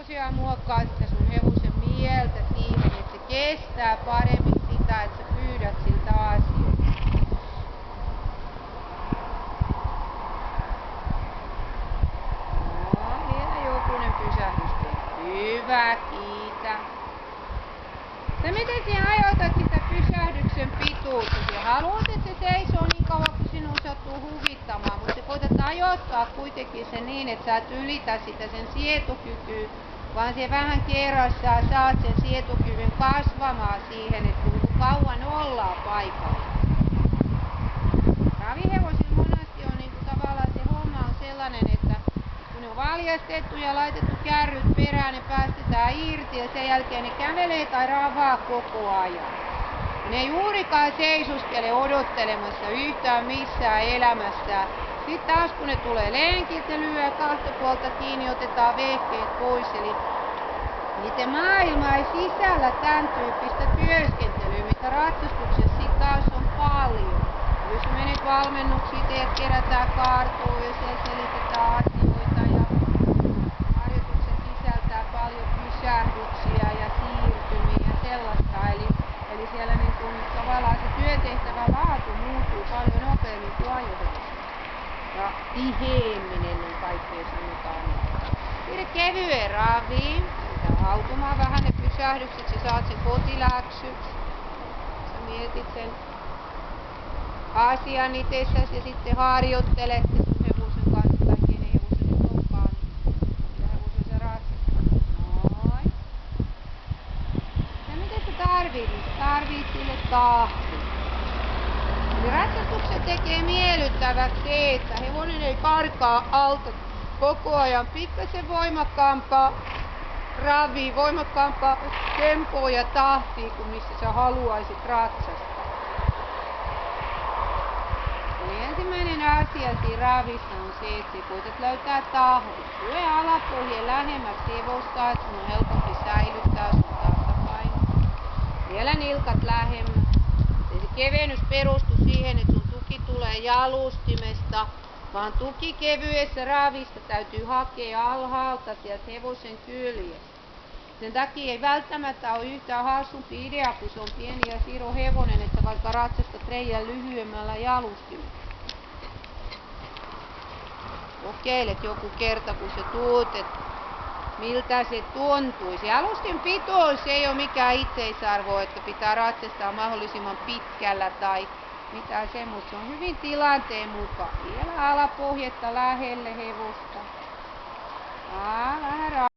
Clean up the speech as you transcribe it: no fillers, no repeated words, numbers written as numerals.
tosiaan muokkaa sitä sun hevosen mieltä siihen, että se kestää paremmin sitä, että sä pyydät siltä asioita. No, vielä jokunen pysähdys. Hyvä, kiitä. Sä miten sinä ajoitat sitä pysähdyksen pituutta? Sä haluat, että se seisoo niin kauan kuin sinun sattuu huvittamaan, mutta sä koetat ajoittaa kuitenkin se niin, että sä et ylitä sitä sen sietokykyä, vaan se vähän kerrassaan saat sen sietokyvyn kasvamaan siihen, että kuinka kauan ollaan paikalla. Ravihevosilla monesti on niin tavallaan se homma on sellainen, että kun ne on valjastettu ja laitettu kärryt perään, ne päästetään irti ja sen jälkeen ne kävelee tai ravaa koko ajan. Ne ei juurikaan seisoskele odottelemassa yhtään missään elämässä. Sitten taas kun ne tulee lenkiltä, lyö kahta puolta kiinni, otetaan vehkeet pois. Eli niiden maailma ei sisällä tämän tyyppistä työskentelyä, mitä ratsastuksessa sitten taas on paljon. Jos menet valmennuksiin, teet kerätään kartoa ja siellä selitetään asioita ja harjoitukset sisältää paljon pysähdyksiä ja siirtymiä ja sellaista. Eli siellä niin kun, tavallaan se työtehtävä laatu muuttuu paljon nopeammin kuin ajohevosilla. Ja tiheemminen, niin kaikkea sanotaan. Siirry kevyen raviin. Hautumaan vähän ne pysähdykset, sä saat sen kotiläksyksi. Sä mietit sen asian itsessäsi ja sitten harjoittelet sun hevosen kanssa tai kenen hevosen nyt onkaan. Ja hevosen sä ratsastat. Noin. Ja mitä sä tarvit? Sä tarvit sille tahti. Eli ratsastuksen tekee miellyttäväksi se, että hevonen ei karkaa alta koko ajan. Pikkasen voimakkaampaa ravia, voimakkaampaa tempoa ja tahtia kuin missä sä haluaisit ratsastaa. Eli ensimmäinen asia siinä ravissa on se, että sä koetat löytää tahdin. Tue alapohjeen lähemmäksi hevosta, että sun on helpompi säilyttää sun tasapaino. Vielä nilkat lähemmäs. Se kevennys perustuu siihen, että sun tuki tulee jalustimesta, vaan tuki kevyessä ravista täytyy hakea alhaalta sieltä hevosen kyljestä. Sen takia ei välttämättä ole yhtään hassumpi idea, kun se on pieni ja siro hevonen, että vaikka ratsastat reijän lyhyemmällä jalustimella. Kokeilet joku kerta, kun se tuut, että miltä se tuntuisi. Jalustin pituus ei ole mikään itseisarvo, että pitää ratsastaa mahdollisimman pitkällä tai mitään semmoista. Se on hyvin tilanteen mukaan. Vielä alapohjetta lähelle hevosta. Vähän